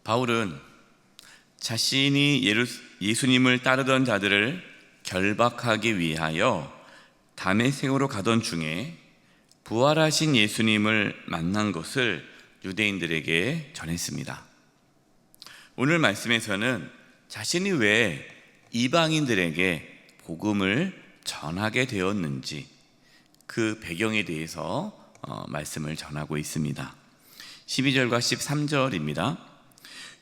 바울은 자신이 예수님을 따르던 자들을 결박하기 위하여 다메섹으로 가던 중에 부활하신 예수님을 만난 것을 유대인들에게 전했습니다. 오늘 말씀에서는 자신이 왜 이방인들에게 복음을 전하게 되었는지 그 배경에 대해서 말씀을 전하고 있습니다. 12절과 13절입니다.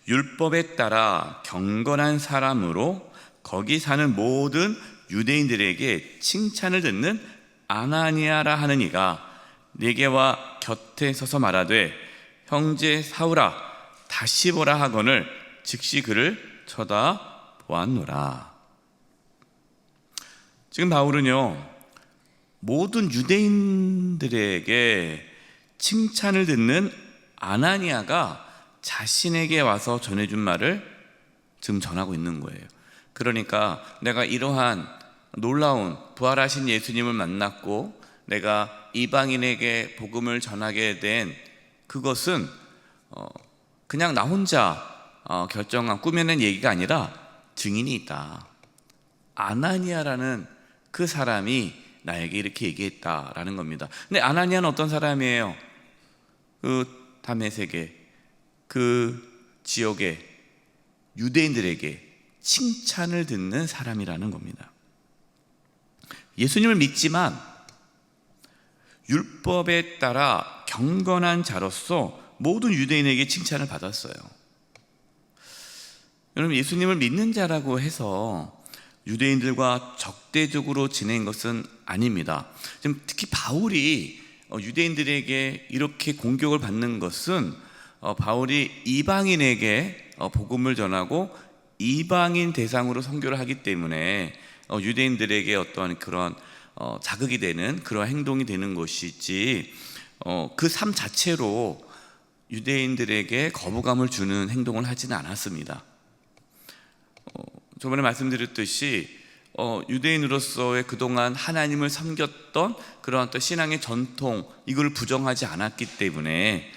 율법에 따라 경건한 사람으로 거기 사는 모든 유대인들에게 칭찬을 듣는 아나니아라 하는 이가 내게 와 곁에 서서 말하되 형제 사울아 다시 보라 하거늘 즉시 그를 쳐다보았노라. 지금 바울은요, 모든 유대인들에게 칭찬을 듣는 아나니아가 자신에게 와서 전해준 말을 지금 전하고 있는 거예요. 그러니까 내가 이러한 놀라운 부활하신 예수님을 만났고 내가 이방인에게 복음을 전하게 된 그것은 그냥 나 혼자 결정한 꾸며낸 얘기가 아니라 증인이 있다. 아나니아라는 그 사람이 나에게 이렇게 얘기했다라는 겁니다. 근데 아나니아는 어떤 사람이에요? 그 다메섹에 그 지역의 유대인들에게 칭찬을 듣는 사람이라는 겁니다. 예수님을 믿지만 율법에 따라 경건한 자로서 모든 유대인에게 칭찬을 받았어요. 여러분, 예수님을 믿는 자라고 해서 유대인들과 적대적으로 지낸 것은 아닙니다. 지금 특히 바울이 유대인들에게 이렇게 공격을 받는 것은 바울이 이방인에게 복음을 전하고 이방인 대상으로 선교를 하기 때문에 유대인들에게 어떤 그런 자극이 되는 그런 행동이 되는 것이지 그 삶 자체로 유대인들에게 거부감을 주는 행동을 하지는 않았습니다. 저번에 말씀드렸듯이 유대인으로서의 그동안 하나님을 섬겼던 그런 또 신앙의 전통 이걸 부정하지 않았기 때문에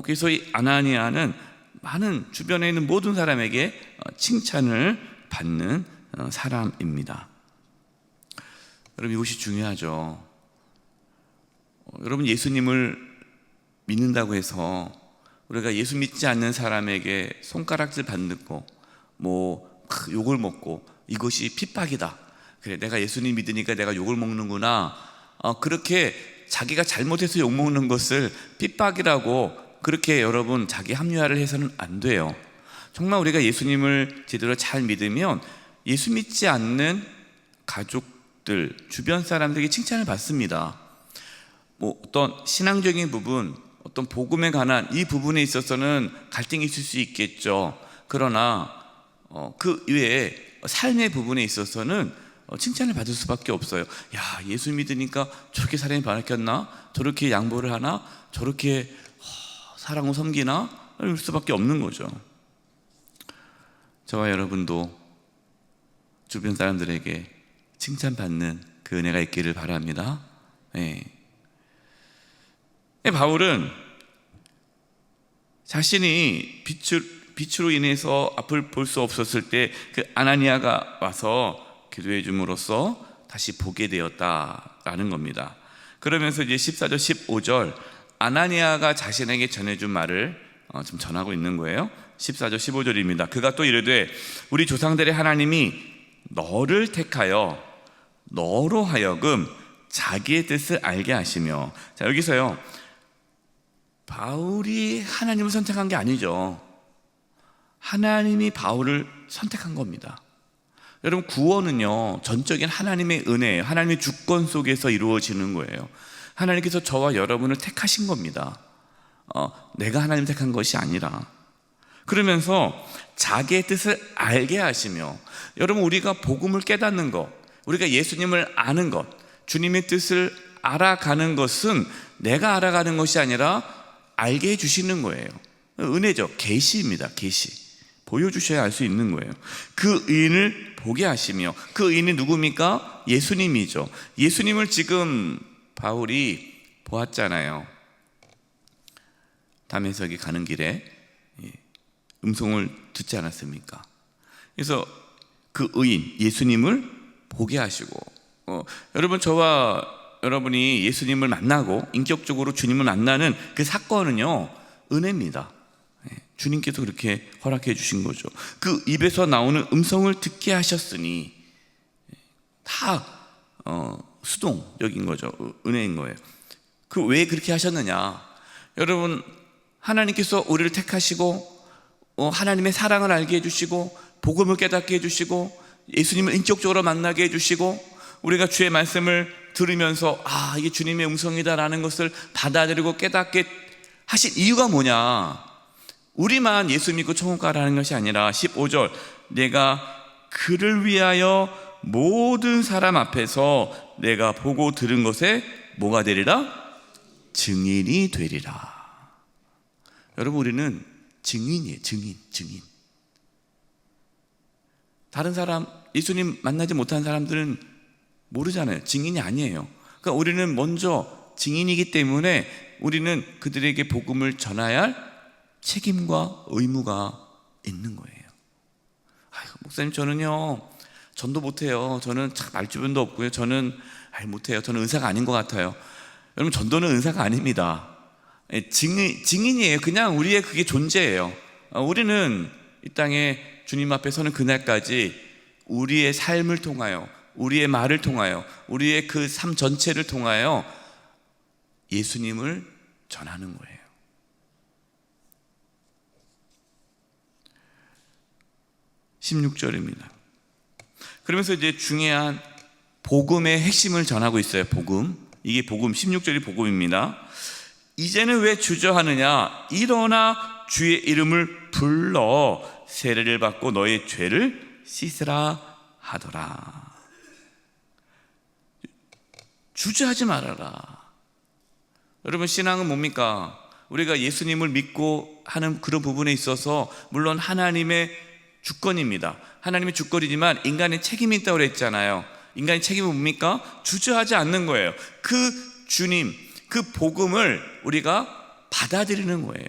그래서 이 아나니아는 많은 주변에 있는 모든 사람에게 칭찬을 받는 사람입니다. 여러분, 이것이 중요하죠. 여러분, 예수님을 믿는다고 해서 우리가 예수 믿지 않는 사람에게 손가락질 받고 욕을 먹고 이것이 핍박이다. 그래, 내가 예수님 믿으니까 내가 욕을 먹는구나. 그렇게 자기가 잘못해서 욕 먹는 것을 핍박이라고 그렇게 여러분 자기 합리화를 해서는 안 돼요. 정말 우리가 예수님을 제대로 잘 믿으면 예수 믿지 않는 가족들, 주변 사람들에게 칭찬을 받습니다. 어떤 신앙적인 부분, 어떤 복음에 관한 이 부분에 있어서는 갈등이 있을 수 있겠죠. 그러나 그 이외에 삶의 부분에 있어서는 칭찬을 받을 수밖에 없어요. 야, 예수 믿으니까 저렇게 사람이 바뀌었나? 저렇게 양보를 하나? 저렇게 사랑을 섬기나? 이럴 수밖에 없는 거죠. 저와 여러분도 주변 사람들에게 칭찬받는 그 은혜가 있기를 바랍니다. 네. 바울은 자신이 빛으로 인해서 앞을 볼 수 없었을 때 그 아나니아가 와서 기도해 줌으로써 다시 보게 되었다라는 겁니다. 그러면서 이제 14절 15절 아나니아가 자신에게 전해준 말을 지금 전하고 있는 거예요. 14절 15절입니다. 그가 또 이르되 우리 조상들의 하나님이 너를 택하여 너로 하여금 자기의 뜻을 알게 하시며. 자, 여기서요, 바울이 하나님을 선택한 게 아니죠. 하나님이 바울을 선택한 겁니다. 여러분, 구원은요 전적인 하나님의 은혜예요. 하나님의 주권 속에서 이루어지는 거예요. 하나님께서 저와 여러분을 택하신 겁니다. 내가 하나님 택한 것이 아니라. 그러면서 자기의 뜻을 알게 하시며. 여러분, 우리가 복음을 깨닫는 것, 우리가 예수님을 아는 것, 주님의 뜻을 알아가는 것은 내가 알아가는 것이 아니라 알게 해주시는 거예요. 은혜죠. 계시입니다. 계시. 보여주셔야 알 수 있는 거예요. 그 의인을 보게 하시며. 그 의인이 누굽니까? 예수님이죠. 예수님을 지금 바울이 보았잖아요. 다메섹에 가는 길에 음성을 듣지 않았습니까? 그래서 그 의인 예수님을 보게 하시고, 여러분, 저와 여러분이 예수님을 만나고 인격적으로 주님을 만나는 그 사건은요, 은혜입니다. 주님께서 그렇게 허락해 주신 거죠. 그 입에서 나오는 음성을 듣게 하셨으니 다 수동적인 거죠. 은혜인 거예요. 그 왜 그렇게 하셨느냐? 여러분, 하나님께서 우리를 택하시고 하나님의 사랑을 알게 해주시고 복음을 깨닫게 해주시고 예수님을 인격적으로 만나게 해주시고 우리가 주의 말씀을 들으면서 이게 주님의 음성이다라는 것을 받아들이고 깨닫게 하신 이유가 뭐냐? 우리만 예수 믿고 천국 가라는 것이 아니라 15절, 내가 그를 위하여 모든 사람 앞에서 내가 보고 들은 것에 뭐가 되리라? 증인이 되리라. 여러분, 우리는 증인이에요. 증인. 다른 사람, 예수님 만나지 못한 사람들은 모르잖아요. 증인이 아니에요. 그러니까 우리는 먼저 증인이기 때문에 우리는 그들에게 복음을 전해야 할 책임과 의무가 있는 거예요. 목사님, 저는요 전도 못해요. 저는 참 말주변도 없고요. 저는 못해요. 저는 은사가 아닌 것 같아요. 여러분, 전도는 은사가 아닙니다. 증인이에요. 그냥 우리의 그게 존재예요. 우리는 이 땅에 주님 앞에 서는 그날까지 우리의 삶을 통하여, 우리의 말을 통하여, 우리의 그 삶 전체를 통하여 예수님을 전하는 거예요. 16절입니다. 그러면서 이제 중요한 복음의 핵심을 전하고 있어요. 복음. 이게 복음, 16절이 복음입니다. 이제는 왜 주저하느냐? 일어나 주의 이름을 불러 세례를 받고 너의 죄를 씻으라 하더라. 주저하지 말아라. 여러분, 신앙은 뭡니까? 우리가 예수님을 믿고 하는 그런 부분에 있어서 물론 하나님의 주권입니다. 하나님의 주권이지만 인간의 책임이 있다고 그랬잖아요. 인간의 책임은 뭡니까? 주저하지 않는 거예요. 그 주님, 그 복음을 우리가 받아들이는 거예요.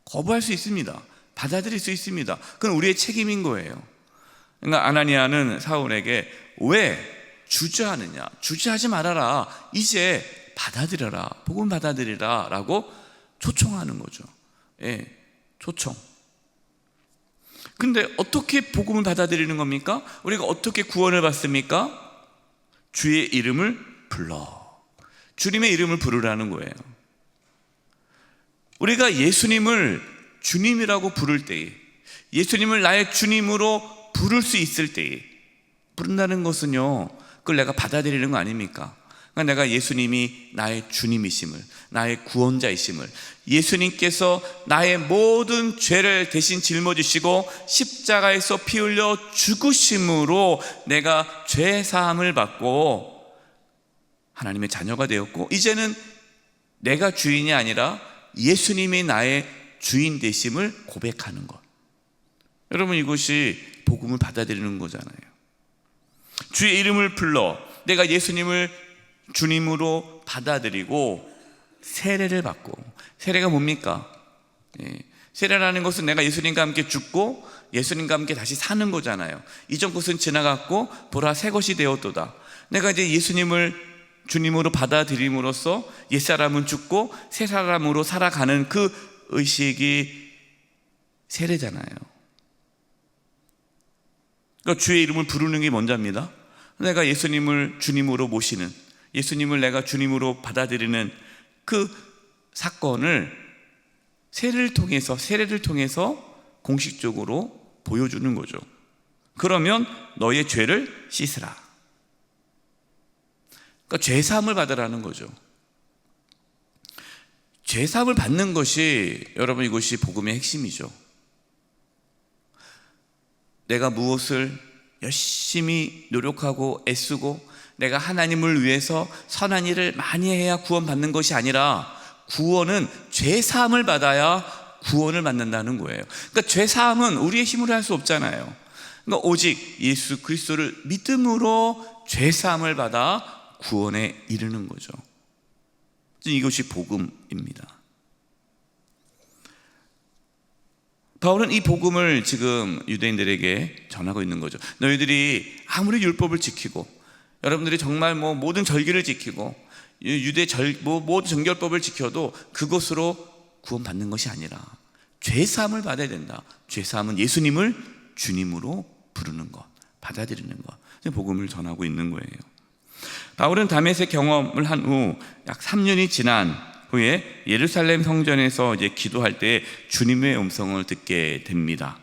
거부할 수 있습니다. 받아들일 수 있습니다. 그건 우리의 책임인 거예요. 그러니까 아나니아는 사울에게 왜 주저하느냐? 주저하지 말아라. 이제 받아들여라. 복음 받아들이라 라고 초청하는 거죠. 초청. 근데 어떻게 복음을 받아들이는 겁니까? 우리가 어떻게 구원을 받습니까? 주의 이름을 불러. 주님의 이름을 부르라는 거예요. 우리가 예수님을 주님이라고 부를 때에, 예수님을 나의 주님으로 부를 수 있을 때에, 부른다는 것은요, 그걸 내가 받아들이는 거 아닙니까? 그러니까 내가 예수님이 나의 주님이심을, 나의 구원자이심을, 예수님께서 나의 모든 죄를 대신 짊어지시고 십자가에서 피 흘려 죽으심으로 내가 죄 사함을 받고 하나님의 자녀가 되었고, 이제는 내가 주인이 아니라 예수님이 나의 주인 되심을 고백하는 것. 여러분, 이것이 복음을 받아들이는 거잖아요. 주의 이름을 불러 내가 예수님을 주님으로 받아들이고 세례를 받고. 세례가 뭡니까? 세례라는 것은 내가 예수님과 함께 죽고 예수님과 함께 다시 사는 거잖아요. 이전 것은 지나갔고 보라 새 것이 되었도다. 내가 이제 예수님을 주님으로 받아들임으로써 옛사람은 죽고 새 사람으로 살아가는 그 의식이 세례잖아요. 그러니까 주의 이름을 부르는 게 먼저입니다. 내가 예수님을 주님으로 모시는, 예수님을 내가 주님으로 받아들이는 그 사건을 세례를 통해서 공식적으로 보여주는 거죠. 그러면 너의 죄를 씻으라. 그러니까 죄사함을 받으라는 거죠. 죄사함을 받는 것이, 여러분, 이것이 복음의 핵심이죠. 내가 무엇을 열심히 노력하고 애쓰고 내가 하나님을 위해서 선한 일을 많이 해야 구원받는 것이 아니라, 구원은 죄사함을 받아야 구원을 받는다는 거예요. 그러니까 죄사함은 우리의 힘으로 할 수 없잖아요. 그러니까 오직 예수 그리스도를 믿음으로 죄사함을 받아 구원에 이르는 거죠. 이것이 복음입니다. 바울은 이 복음을 지금 유대인들에게 전하고 있는 거죠. 너희들이 아무리 율법을 지키고 여러분들이 정말 모든 절기를 지키고 모든 정결법을 지켜도 그것으로 구원받는 것이 아니라 죄사함을 받아야 된다. 죄사함은 예수님을 주님으로 부르는 것, 받아들이는 것, 복음을 전하고 있는 거예요. 바울은 다메섹 경험을 한 후 약 3년이 지난 후에 예루살렘 성전에서 이제 기도할 때 주님의 음성을 듣게 됩니다.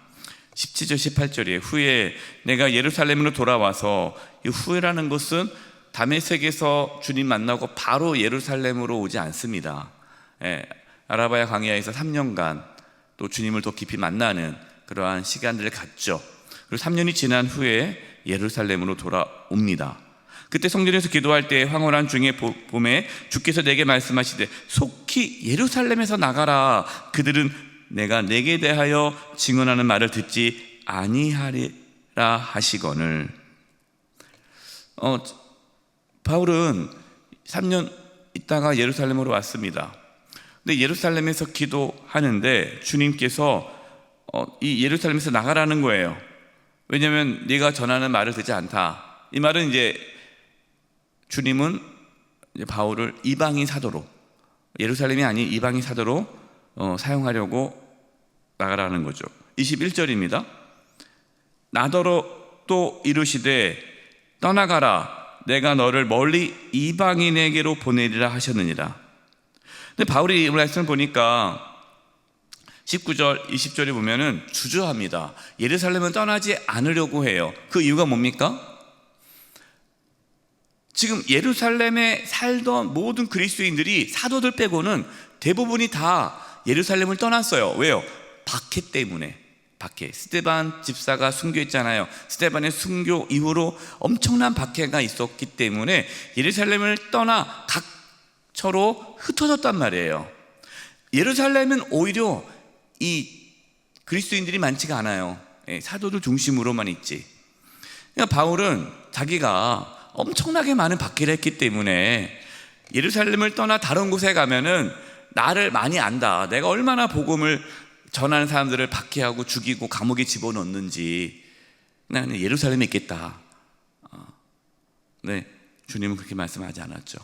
17절 18절에 후에 내가 예루살렘으로 돌아와서, 이 후에라는 것은 다메섹에서 주님 만나고 바로 예루살렘으로 오지 않습니다. 아라바야 광야에서 3년간 또 주님을 더 깊이 만나는 그러한 시간들을 갖죠. 그리고 3년이 지난 후에 예루살렘으로 돌아옵니다. 그때 성전에서 기도할 때 황홀한 중의 봄에 주께서 내게 말씀하시되 속히 예루살렘에서 나가라. 그들은 내가 내게 대하여 증언하는 말을 듣지 아니하리라 하시거늘. 바울은 3년 있다가 예루살렘으로 왔습니다. 근데 예루살렘에서 기도하는데 주님께서 이 예루살렘에서 나가라는 거예요. 왜냐하면 네가 전하는 말을 듣지 않다. 이 말은 이제 주님은 이제 바울을 이방인 사도로, 예루살렘이 아닌 이방인 사도로 사용하려고 나가라는 거죠. 21절입니다. 나더러 또 이르시되 떠나가라. 내가 너를 멀리 이방인에게로 보내리라 하셨느니라. 근데 바울이 이 말씀을 보니까 19절, 20절에 보면은 주저합니다. 예루살렘은 떠나지 않으려고 해요. 그 이유가 뭡니까? 지금 예루살렘에 살던 모든 그리스도인들이 사도들 빼고는 대부분이 다 예루살렘을 떠났어요. 왜요? 박해 때문에. 박해. 스데반 집사가 순교했잖아요. 스데반의 순교 이후로 엄청난 박해가 있었기 때문에 예루살렘을 떠나 각처로 흩어졌단 말이에요. 예루살렘은 오히려 이 그리스도인들이 많지가 않아요. 사도들 중심으로만 있지. 그러니까 바울은 자기가 엄청나게 많은 박해를 했기 때문에 예루살렘을 떠나 다른 곳에 가면은 나를 많이 안다. 내가 얼마나 복음을 전하는 사람들을 박해하고 죽이고 감옥에 집어넣는지. 나는 예루살렘에 있겠다. 네, 주님은 그렇게 말씀하지 않았죠.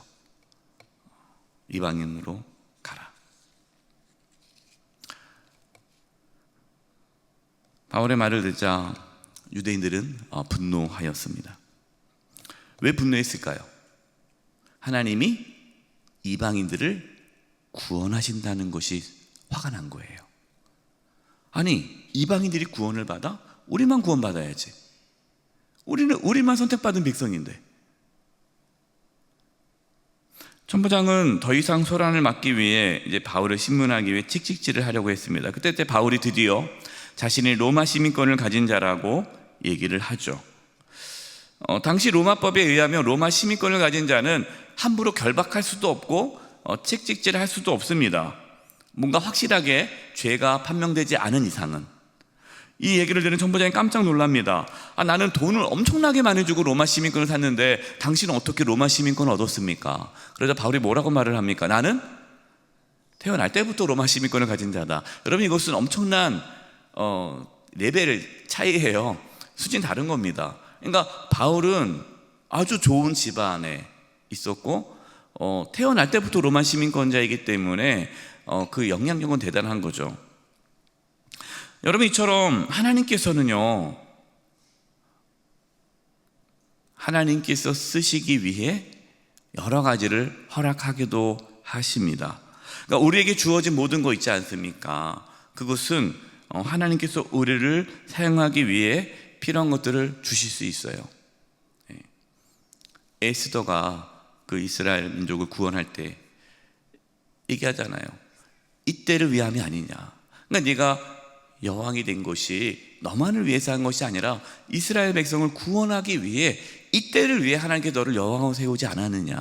이방인으로 가라. 바울의 말을 듣자 유대인들은 분노하였습니다. 왜 분노했을까요? 하나님이 이방인들을 구원하신다는 것이 화가 난 거예요. 아니, 이방인들이 구원을 받아? 우리만 구원받아야지. 우리만 선택받은 백성인데. 천부장은 더 이상 소란을 막기 위해 이제 바울을 신문하기 위해 칙칙질을 하려고 했습니다. 그때 바울이 드디어 자신이 로마 시민권을 가진 자라고 얘기를 하죠. 당시 로마법에 의하면 로마 시민권을 가진 자는 함부로 결박할 수도 없고 책찍질할 수도 없습니다. 뭔가 확실하게 죄가 판명되지 않은 이상은. 이 얘기를 들은 천부장이 깜짝 놀랍니다. 나는 돈을 엄청나게 많이 주고 로마 시민권을 샀는데 당신은 어떻게 로마 시민권을 얻었습니까? 그러자 바울이 뭐라고 말을 합니까? 나는 태어날 때부터 로마 시민권을 가진 자다. 여러분, 이것은 엄청난 레벨 차이예요. 수준 다른 겁니다. 그러니까 바울은 아주 좋은 집안에 있었고 태어날 때부터 로마 시민권자이기 때문에 그 영향력은 대단한 거죠. 여러분, 이처럼 하나님께서는요, 하나님께서 쓰시기 위해 여러 가지를 허락하기도 하십니다. 그러니까 우리에게 주어진 모든 거 있지 않습니까? 그것은 하나님께서 우리를 사용하기 위해 필요한 것들을 주실 수 있어요. 에스더가 그 이스라엘 민족을 구원할 때 얘기하잖아요. 이때를 위함이 아니냐. 그러니까 네가 여왕이 된 것이 너만을 위해서 한 것이 아니라 이스라엘 백성을 구원하기 위해 이때를 위해 하나님께 너를 여왕으로 세우지 않았느냐.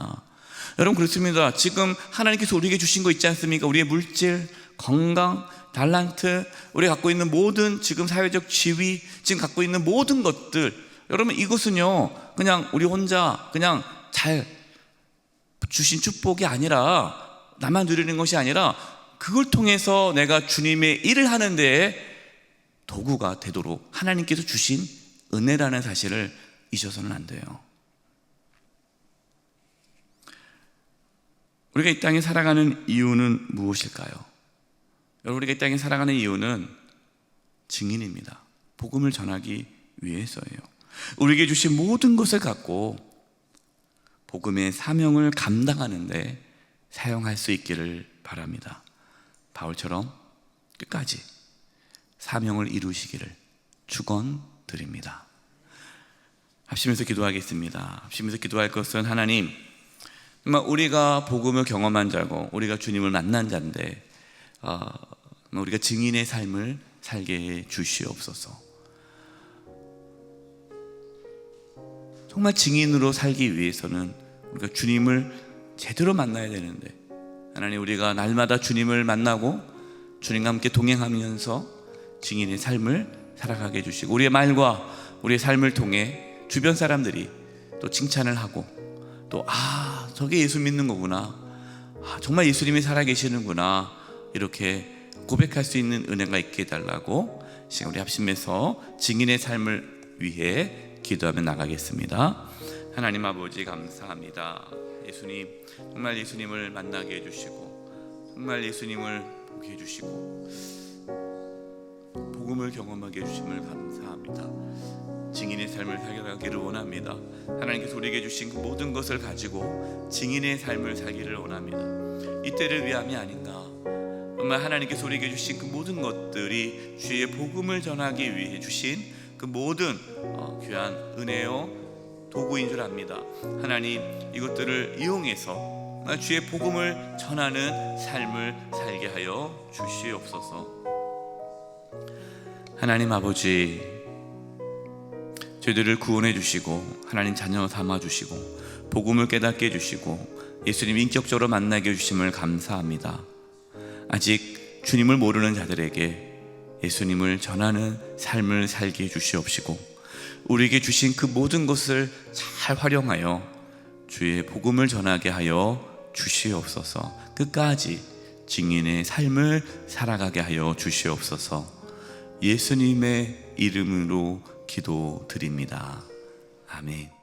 여러분, 그렇습니다. 지금 하나님께서 우리에게 주신 거 있지 않습니까? 우리의 물질, 건강, 달란트, 우리가 갖고 있는 모든 지금 사회적 지위, 지금 갖고 있는 모든 것들, 여러분, 이것은요 그냥 우리 혼자 그냥 잘 주신 축복이 아니라, 나만 누리는 것이 아니라 그걸 통해서 내가 주님의 일을 하는 데에 도구가 되도록 하나님께서 주신 은혜라는 사실을 잊어서는 안 돼요. 우리가 이 땅에 살아가는 이유는 무엇일까요? 여러분, 우리가 이 땅에 살아가는 이유는 증인입니다. 복음을 전하기 위해서예요. 우리에게 주신 모든 것을 갖고 복음의 사명을 감당하는데 사용할 수 있기를 바랍니다. 바울처럼 끝까지 사명을 이루시기를 축원드립니다. 합심해서 기도하겠습니다. 합심해서 기도할 것은 하나님, 정말 우리가 복음을 경험한 자고 우리가 주님을 만난 자인데 우리가 증인의 삶을 살게 해 주시옵소서. 정말 증인으로 살기 위해서는 우리가 주님을 제대로 만나야 되는데, 하나님, 우리가 날마다 주님을 만나고 주님과 함께 동행하면서 증인의 삶을 살아가게 해주시고, 우리의 말과 우리의 삶을 통해 주변 사람들이 또 칭찬을 하고, 또 저게 예수 믿는 거구나, 정말 예수님이 살아계시는구나, 이렇게 고백할 수 있는 은혜가 있게 해달라고 시간 우리 합심해서 증인의 삶을 위해 기도하며 나가겠습니다. 하나님 아버지, 감사합니다. 예수님, 정말 예수님을 만나게 해주시고 정말 예수님을 보게 해주시고 복음을 경험하게 해주심을 감사합니다. 증인의 삶을 살아가기를 원합니다. 하나님께서 우리에게 주신 그 모든 것을 가지고 증인의 삶을 살기를 원합니다. 이때를 위함이 아닌가, 정말 하나님께서 우리에게 주신 그 모든 것들이 주의 복음을 전하기 위해 주신 그 모든 귀한 은혜요 도구인 줄 압니다. 하나님, 이것들을 이용해서 주의 복음을 전하는 삶을 살게 하여 주시옵소서. 하나님 아버지, 저희들을 구원해 주시고 하나님 자녀 삼아 주시고 복음을 깨닫게 해 주시고 예수님 인격적으로 만나게 해 주심을 감사합니다. 아직 주님을 모르는 자들에게 예수님을 전하는 삶을 살게 해 주시옵시고 우리에게 주신 그 모든 것을 잘 활용하여 주의 복음을 전하게 하여 주시옵소서. 끝까지 증인의 삶을 살아가게 하여 주시옵소서. 예수님의 이름으로 기도드립니다. 아멘.